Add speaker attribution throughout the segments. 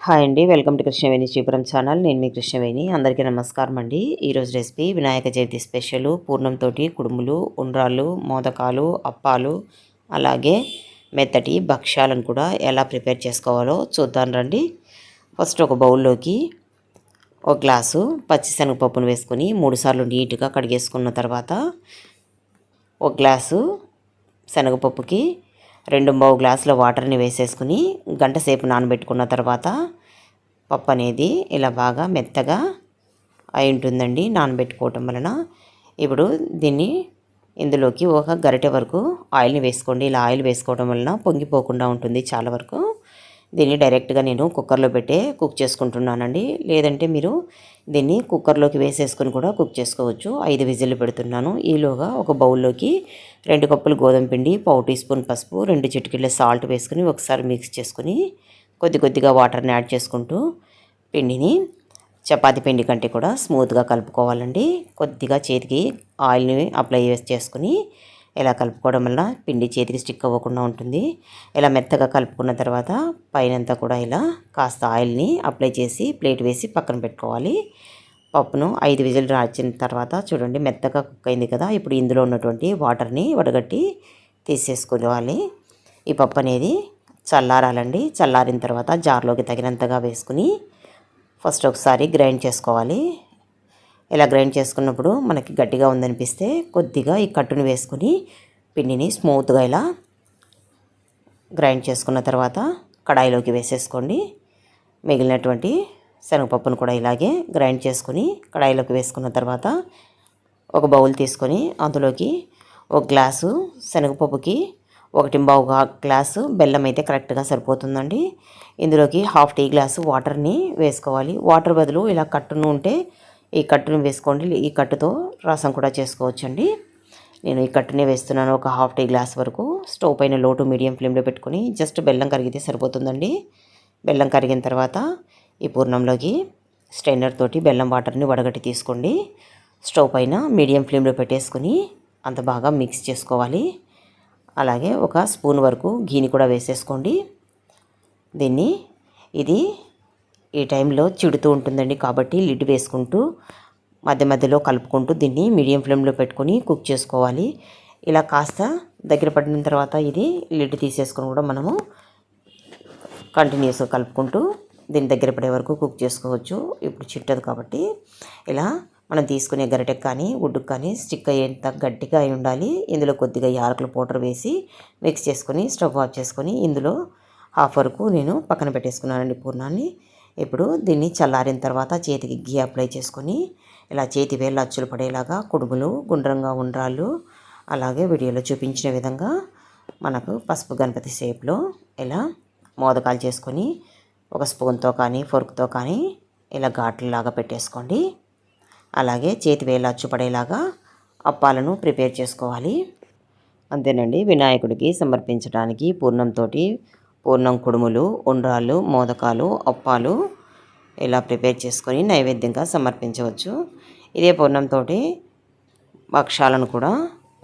Speaker 1: Hi అండి, welcome to Krishnaveni Sripuram channel. నేను మీ కృష్ణవేణి. అందరికీ నమస్కారం అండి. ఈరోజు రెసిపీ వినాయక చవితి స్పెషల్ పూర్ణంతో కుడుములు, ఉండ్రాళ్ళు, మోదకాలు, అప్పాలు, అలాగే మెత్తటి భక్ష్యాలను కూడా ఎలా ప్రిపేర్ చేసుకోవాలో చూద్దాం రండి. ఫస్ట్ ఒక బౌల్లోకి ఒక గ్లాసు పచ్చిశనగపప్పును వేసుకొని 3 సార్లు నీట్గా కడిగేసుకున్న తర్వాత ఒక గ్లాసు శనగపప్పుకి 2 గ్లాసుల వాటర్ని వేసేసుకుని గంట సేపు నానబెట్టుకున్న తర్వాత పప్పు అనేది ఇలా బాగా మెత్తగా అయి ఉంటుందండి నానబెట్టుకోవటం వలన. ఇప్పుడు దీన్ని ఇందులోకి ఒక గరిటె వరకు ఆయిల్ని వేసుకోండి. ఇలా ఆయిల్ వేసుకోవడం వలన పొంగిపోకుండా ఉంటుంది చాలా వరకు. దీన్ని డైరెక్ట్గా నేను కుక్కర్లో పెట్టే కుక్ చేసుకుంటున్నానండి. లేదంటే మీరు దీన్ని కుక్కర్లోకి వేసేసుకొని కూడా కుక్ చేసుకోవచ్చు. 5 విజిల్లు పెడుతున్నాను. ఈలోగా ఒక బౌల్లోకి 2 కప్పులు గోధుమ పిండి, పావు టీ స్పూన్ పసుపు, 2 చిటికెళ్ళ సాల్ట్ వేసుకుని ఒకసారి మిక్స్ చేసుకుని కొద్దిగా వాటర్ని యాడ్ చేసుకుంటూ పిండిని చపాతీ పిండి కంటే కూడా స్మూత్గా కలుపుకోవాలండి. కొద్దిగా చేతికి ఆయిల్ని అప్లై చేసుకుని ఇలా కలుపుకోవడం వల్ల పిండి చేతికి స్టిక్ అవ్వకుండా ఉంటుంది. ఇలా మెత్తగా కలుపుకున్న తర్వాత పైనంతా కూడా ఇలా కాస్త ఆయిల్ని అప్లై చేసి ప్లేట్ వేసి పక్కన పెట్టుకోవాలి. పప్పును 5 విజిల్ రాచిన తర్వాత చూడండి మెత్తగా కుక్ అయింది కదా. ఇప్పుడు ఇందులో ఉన్నటువంటి వాటర్ని వడగట్టి తీసేసుకోవాలి. ఈ పప్పు అనేది చల్లారాలండి. చల్లారిన తర్వాత జార్లోకి తగినంతగా వేసుకుని ఫస్ట్ ఒకసారి గ్రైండ్ చేసుకోవాలి. ఇలా గ్రైండ్ చేసుకున్నప్పుడు మనకి గట్టిగా ఉందనిపిస్తే కొద్దిగా ఈ కట్టును వేసుకుని పిండిని స్మూత్గా ఇలా గ్రైండ్ చేసుకున్న తర్వాత కడాయిలోకి వేసేసుకోండి. మిగిలినటువంటి శనగపప్పును కూడా ఇలాగే గ్రైండ్ చేసుకుని కడాయిలోకి వేసుకున్న తర్వాత ఒక బౌల్ తీసుకొని అందులోకి ఒక గ్లాసు శనగపప్పుకి 1.25 గ్లాసు బెల్లం అయితే కరెక్ట్గా సరిపోతుందండి. ఇందులోకి హాఫ్ టీ గ్లాసు వాటర్ని వేసుకోవాలి. వాటర్ బదులు ఇలా కట్టును ఉంటే ఈ కట్టును వేసుకోండి. ఈ కట్టుతో రసం కూడా చేసుకోవచ్చండి. నేను ఈ కట్టునే వేస్తున్నాను. ఒక హాఫ్ టీ గ్లాస్ వరకు స్టవ్ పైన లో టు మీడియం ఫ్లేమ్లో పెట్టుకొని జస్ట్ బెల్లం కరిగితే సరిపోతుందండి. బెల్లం కరిగిన తర్వాత ఈ పూర్ణంలోకి స్ట్రైనర్ తోటి బెల్లం వాటర్ని వడగట్టి తీసుకోండి. స్టవ్ పైన మీడియం ఫ్లేమ్లో పెట్టేసుకొని అంత బాగా మిక్స్ చేసుకోవాలి. అలాగే ఒక స్పూన్ వరకు ఘీని కూడా వేసేసుకోండి. దీన్ని ఇది ఈ టైంలో చిడుతూ ఉంటుందండి కాబట్టి లిడ్ వేసుకుంటూ మధ్య మధ్యలో కలుపుకుంటూ దీన్ని మీడియం ఫ్లేమ్లో పెట్టుకొని కుక్ చేసుకోవాలి. ఇలా కాస్త దగ్గర పడిన తర్వాత ఇది లిడ్ తీసేసుకొని కూడా మనము కంటిన్యూస్గా కలుపుకుంటూ దీని దగ్గర పడే వరకు కుక్ చేసుకోవచ్చు. ఇప్పుడు చిట్టదు కాబట్టి ఇలా మనం తీసుకునే గరిటెకి కానీ గుడ్డుకు కానీ స్టిక్ అయ్యేంత గట్టిగా అయి ఉండాలి. ఇందులో కొద్దిగా యాలకుల పౌడర్ వేసి మిక్స్ చేసుకొని స్టవ్ ఆఫ్ చేసుకొని ఇందులో హాఫ్ వరకు నేను పక్కన పెట్టేసుకున్నానండి పూర్ణాన్ని. ఇప్పుడు దీన్ని చల్లారిన తర్వాత చేతికి ఘీ అప్లై చేసుకొని ఇలా చేతి వేళ్ళ అచ్చులు పడేలాగా కుడుములు, గుండ్రంగా ఉండ్రాళ్ళు, అలాగే వీడియోలో చూపించిన విధంగా మనకు పసుపు గణపతి షేప్లో ఇలా మోదకాలు చేసుకొని ఒక స్పూన్తో కానీ ఫోర్క్తో కానీ ఇలా ఘాట్లలాగా పెట్టేసుకోండి. అలాగే చేతి వేళ్ళ అచ్చు పడేలాగా అప్పాలను ప్రిపేర్ చేసుకోవాలి. అంతేనండి. వినాయకుడికి సమర్పించడానికి పూర్ణం కుడుములు, ఉండ్రాళ్ళు, మోదకాలు, అప్పాలు ఇలా ప్రిపేర్ చేసుకొని నైవేద్యంగా సమర్పించవచ్చు. ఇదే పూర్ణంతో భక్షాలను కూడా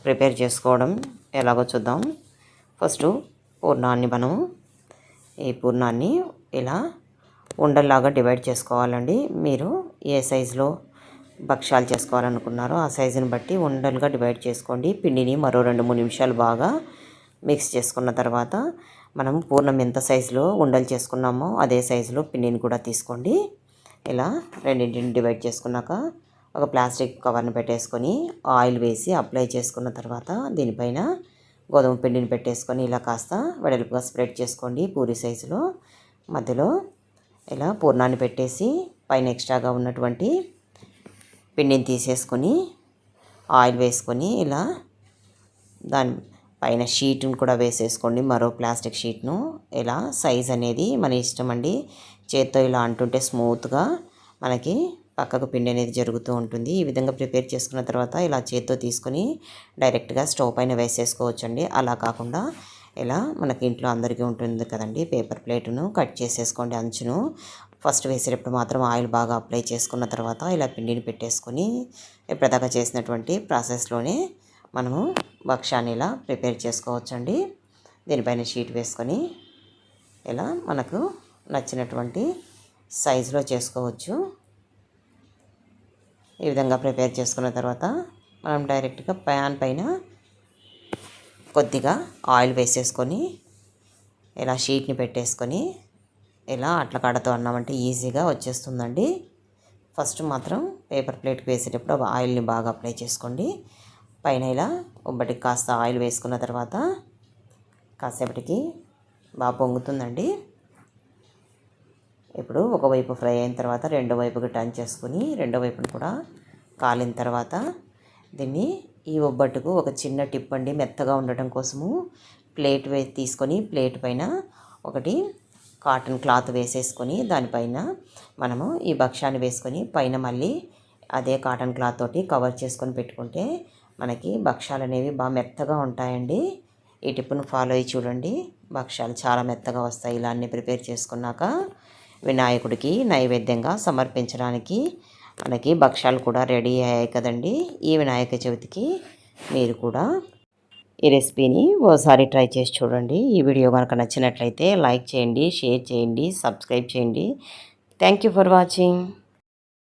Speaker 1: ప్రిపేర్ చేసుకోవడం ఎలాగో చూద్దాం. ఫస్ట్ ఈ పూర్ణాన్ని ఇలా ఉండల్లాగా డివైడ్ చేసుకోవాలండి. మీరు ఏ సైజులో భక్షాలు చేసుకోవాలనుకున్నారో ఆ సైజుని బట్టి ఉండలుగా డివైడ్ చేసుకోండి. పిండిని మరో 2-3 నిమిషాలు బాగా మిక్స్ చేసుకున్న తర్వాత మనం పూర్ణం ఎంత సైజులో ఉండలు చేసుకున్నామో అదే సైజులో పిండిని కూడా తీసుకోండి. ఇలా రెండింటిని డివైడ్ చేసుకున్నాక ఒక ప్లాస్టిక్ కవర్ని పెట్టేసుకొని ఆయిల్ వేసి అప్లై చేసుకున్న తర్వాత దీనిపైన గోధుమ పిండిని పెట్టేసుకొని ఇలా కాస్త వెడల్పుగా స్ప్రెడ్ చేసుకోండి. పూరి సైజులో మధ్యలో ఇలా పూర్ణాన్ని పెట్టేసి పైన ఎక్స్ట్రాగా ఉన్నటువంటి పిండిని తీసేసుకొని ఆయిల్ వేసుకొని ఇలా దాని పైన షీట్ను కూడా వేసేసుకోండి. మరో ప్లాస్టిక్ షీట్ను ఇలా సైజ్ అనేది మన ఇష్టం అండి. చేత్తో ఇలా అంటుంటే స్మూత్గా మనకి పక్కకు పిండి అనేది జరుగుతూ ఉంటుంది. ఈ విధంగా ప్రిపేర్ చేసుకున్న తర్వాత ఇలా చేత్తో తీసుకొని డైరెక్ట్గా స్టవ్ పైన వేసేసుకోవచ్చండి. అలా కాకుండా ఇలా మనకి ఇంట్లో అందరికీ ఉంటుంది కదండి, పేపర్ ప్లేటును కట్ చేసేసుకోండి. అంచును ఫస్ట్ వేసేటప్పుడు మాత్రం ఆయిల్ బాగా అప్లై చేసుకున్న తర్వాత ఇలా పిండిని పెట్టేసుకొని ఇప్పటిదాకా చేసినటువంటి ప్రాసెస్లోనే మనము భక్షాన్ని ఇలా ప్రిపేర్ చేసుకోవచ్చండి. దీనిపైన షీట్ వేసుకొని ఇలా మనకు నచ్చినటువంటి సైజులో చేసుకోవచ్చు. ఈ విధంగా ప్రిపేర్ చేసుకున్న తర్వాత మనం డైరెక్ట్గా ప్యాన్ పైన కొద్దిగా ఆయిల్ వేసేసుకొని ఇలా షీట్ని పెట్టేసుకొని ఇలా అట్ల కాడతో అన్నామంటే ఈజీగా వచ్చేస్తుందండి. ఫస్ట్ మాత్రం పేపర్ ప్లేట్కి వేసేటప్పుడు ఆయిల్ని బాగా అప్లై చేసుకోండి. పైన ఇలా ఒబ్బటికి కాస్త ఆయిల్ వేసుకున్న తర్వాత కాసేపటికి బాగా పొంగుతుందండి. ఇప్పుడు ఒకవైపు ఫ్రై అయిన తర్వాత రెండో వైపుకి టర్న్ చేసుకుని రెండో వైపును కూడా కాలిన తర్వాత దీన్ని ఈ ఒబ్బట్టుకు ఒక చిన్న టిప్ అండి, మెత్తగా ఉండటం కోసము ప్లేట్ తీసుకొని ప్లేట్ పైన ఒకటి కాటన్ క్లాత్ వేసేసుకొని దానిపైన మనము ఈ భక్ష్యాన్ని వేసుకొని పైన మళ్ళీ అదే కాటన్ క్లాత్ తోటి కవర్ చేసుకొని పెట్టుకుంటే మనకి భక్ష్యాలు అనేవి బాగా మెత్తగా ఉంటాయండి. ఈ టిప్పును ఫాలో అయ్యి చూడండి, భక్ష్యాలు చాలా మెత్తగా వస్తాయి. ఇలా అన్నీ ప్రిపేర్ చేసుకున్నాక వినాయకుడికి నైవేద్యంగా సమర్పించడానికి మనకి భక్ష్యాలు కూడా రెడీ అయ్యాయి కదండి. ఈ వినాయక చవితికి మీరు కూడా ఈ రెసిపీని ఓసారి ట్రై చేసి చూడండి. ఈ వీడియో కనుక నచ్చినట్లయితే లైక్ చేయండి, షేర్ చేయండి, సబ్స్క్రైబ్ చేయండి. Thank you for watching.